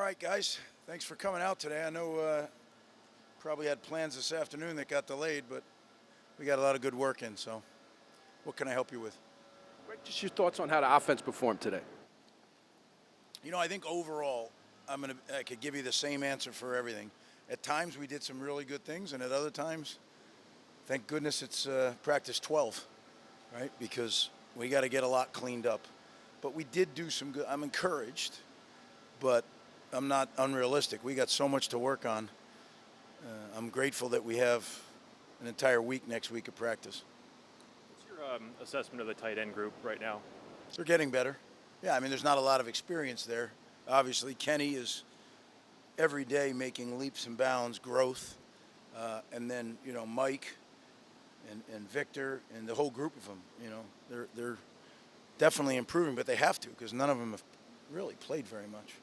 right, guys. Thanks for coming out today. I know probably had plans this afternoon that got delayed, but we got a lot of good work in. So what can I help you with? Just your thoughts on how the offense performed today. I think overall, I could give you the same answer for everything. At times we did some really good things, and at other times, thank goodness it's practice 12, right? Because we got to get a lot cleaned up. But we did do some good. I'm encouraged, but I'm not unrealistic. We got so much to work on. I'm grateful that we have an entire week next week of practice. What's your assessment of the tight end group right now? They're getting better. Yeah, there's not a lot of experience there. Obviously, Kenny is every day making leaps and bounds, growth. And then, Mike and Victor and the whole group of them, they're definitely improving, but they have to because none of them have really played very much.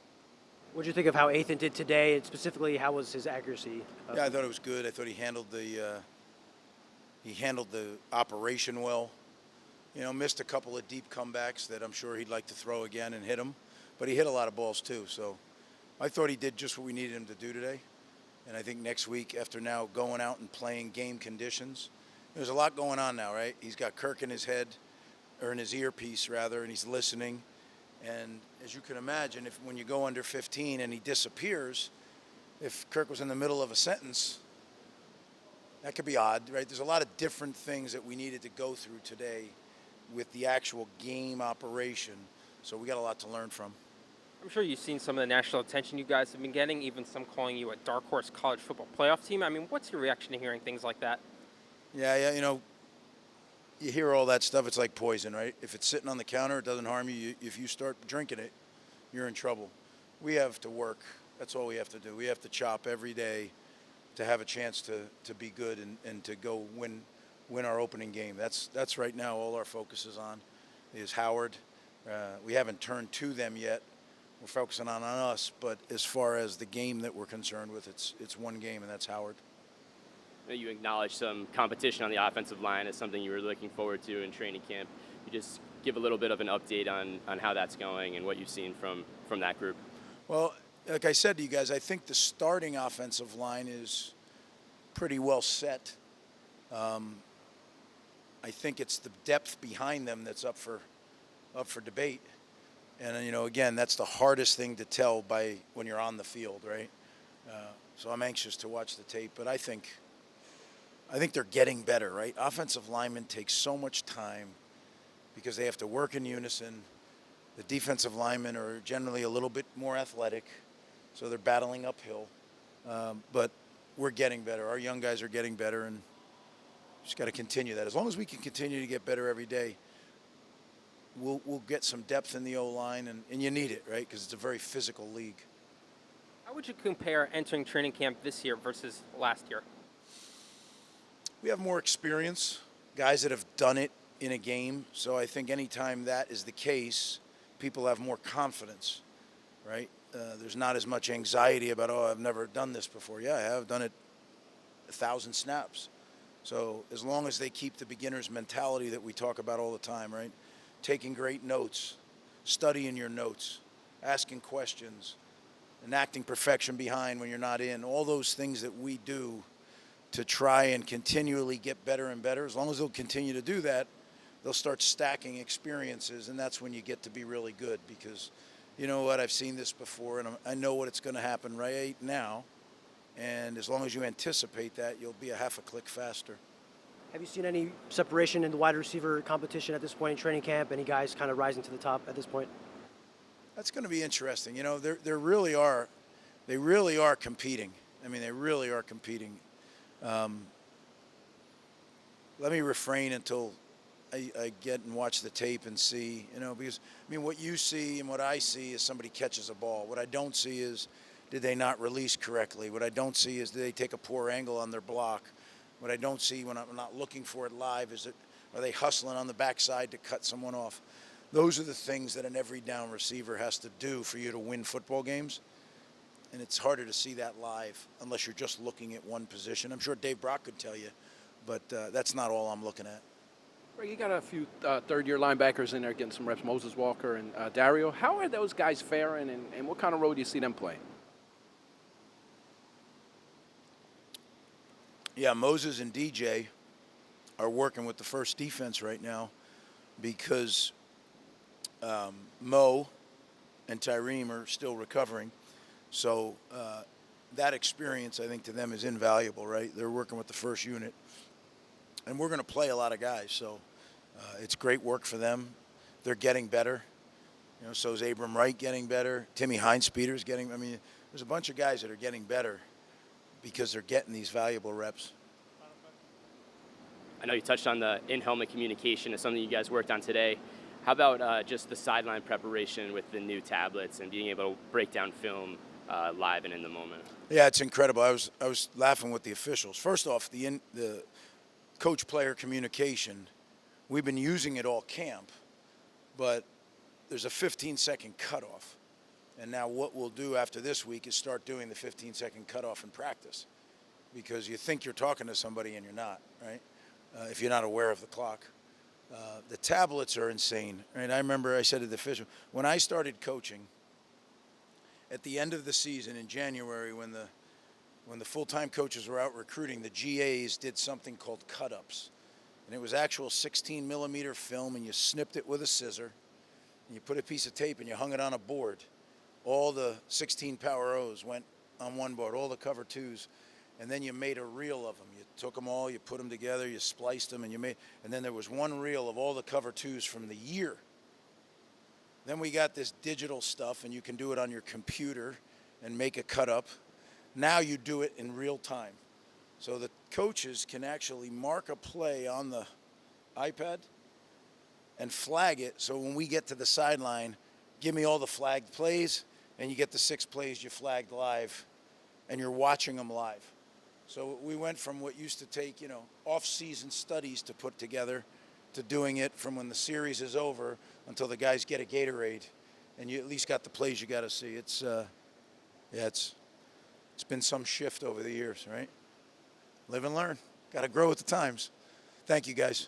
What did you think of how Ethan did today, and specifically how was his accuracy? Yeah, I thought it was good. I thought he handled the operation well. Missed a couple of deep comebacks that I'm sure he'd like to throw again and hit them, but he hit a lot of balls too. So I thought he did just what we needed him to do today. And I think next week, after now going out and playing game conditions, there's a lot going on now, right? He's got Kirk in his head, or in his earpiece rather, and he's listening. And as you can imagine, when you go under 15 and he disappears, if Kirk was in the middle of a sentence, that could be odd, right? There's a lot of different things that we needed to go through today with the actual game operation. So we got a lot to learn from. I'm sure you've seen some of the national attention you guys have been getting, even some calling you a dark horse college football playoff team. What's your reaction to hearing things like that? Yeah, you hear all that stuff, it's like poison, right? If it's sitting on the counter, it doesn't harm you. If you start drinking it, you're in trouble. We have to work. That's all we have to do. We have to chop every day to have a chance to be good and to go win our opening game. That's right now all our focus is on, is Howard. We haven't turned to them yet. We're focusing on us, but as far as the game that we're concerned with, it's one game, and that's Howard. You acknowledged some competition on the offensive line as something you were looking forward to in training camp. You just give a little bit of an update on how that's going and what you've seen from that group. Well, like I said to you guys, I think the starting offensive line is pretty well set. I think it's the depth behind them that's up for debate. And, again, that's the hardest thing to tell by when you're on the field, right? So I'm anxious to watch the tape, but I think they're getting better, right? Offensive linemen take so much time because they have to work in unison. The defensive linemen are generally a little bit more athletic, so they're battling uphill. But we're getting better. Our young guys are getting better, and just got to continue that. As long as we can continue to get better every day, we'll get some depth in the O-line, and you need it, right? Because it's a very physical league. How would you compare entering training camp this year versus last year? We have more experience, guys that have done it in a game. So I think anytime that is the case, people have more confidence, right? There's not as much anxiety about, I've never done this before. Yeah, I have done it 1,000 snaps. So as long as they keep the beginner's mentality that we talk about all the time, right? Taking great notes, studying your notes, asking questions, enacting perfection behind when you're not in, all those things that we do to try and continually get better and better. As long as they'll continue to do that, they'll start stacking experiences, and that's when you get to be really good because you know what, I've seen this before, and I know what it's going to happen right now, and as long as you anticipate that, you'll be a half a click faster. Have you seen any separation in the wide receiver competition at this point in training camp? Any guys kind of rising to the top at this point? That's going to be interesting. They really are competing. They really are competing. Let me refrain until I get and watch the tape and see, because what you see and what I see is somebody catches a ball. What I don't see is, did they not release correctly? What I don't see is, did they take a poor angle on their block? What I don't see when I'm not looking for it live is, are they hustling on the backside to cut someone off? Those are the things that an every down receiver has to do for you to win football games. And it's harder to see that live unless you're just looking at one position. I'm sure Dave Brock could tell you, but that's not all I'm looking at. Greg, you got a few third-year linebackers in there getting some reps, Moses Walker and Dario. How are those guys faring, and what kind of role do you see them playing? Yeah, Moses and DJ are working with the first defense right now because Mo and Tyreme are still recovering. So that experience, I think, to them is invaluable, right? They're working with the first unit. And we're going to play a lot of guys, so it's great work for them. They're getting better. You know, so is Abram Wright getting better. Timmy Heinz-Peters getting, I mean, there's a bunch of guys that are getting better because they're getting these valuable reps. I know you touched on the in-helmet communication as something you guys worked on today. How about just the sideline preparation with the new tablets and being able to break down film live and in the moment? Yeah, it's incredible. I was laughing with the officials. First off, the coach-player communication, we've been using it all camp, but there's a 15-second cutoff. And now what we'll do after this week is start doing the 15-second cutoff in practice, because you think you're talking to somebody and you're not, right? If you're not aware of the clock. The tablets are insane, right? I remember I said to the official, when I started coaching, at the end of the season in January, when the full-time coaches were out recruiting, the GAs did something called cut-ups. And it was actual 16-millimeter film, and you snipped it with a scissor, and you put a piece of tape, and you hung it on a board. All the 16 Power O's went on one board, all the cover twos, and then you made a reel of them. You took them all, you put them together, you spliced them, and then there was one reel of all the cover twos from the year. Then we got this digital stuff, and you can do it on your computer and make a cut-up. Now you do it in real time. So the coaches can actually mark a play on the iPad and flag it. So when we get to the sideline, give me all the flagged plays, and you get the 6 plays you flagged live, and you're watching them live. So we went from what used to take, off-season studies to put together to doing it from when the series is over until the guys get a Gatorade, and you at least got the plays you got to see. It's been some shift over the years, right? Live and learn. Got to grow with the times. Thank you, guys.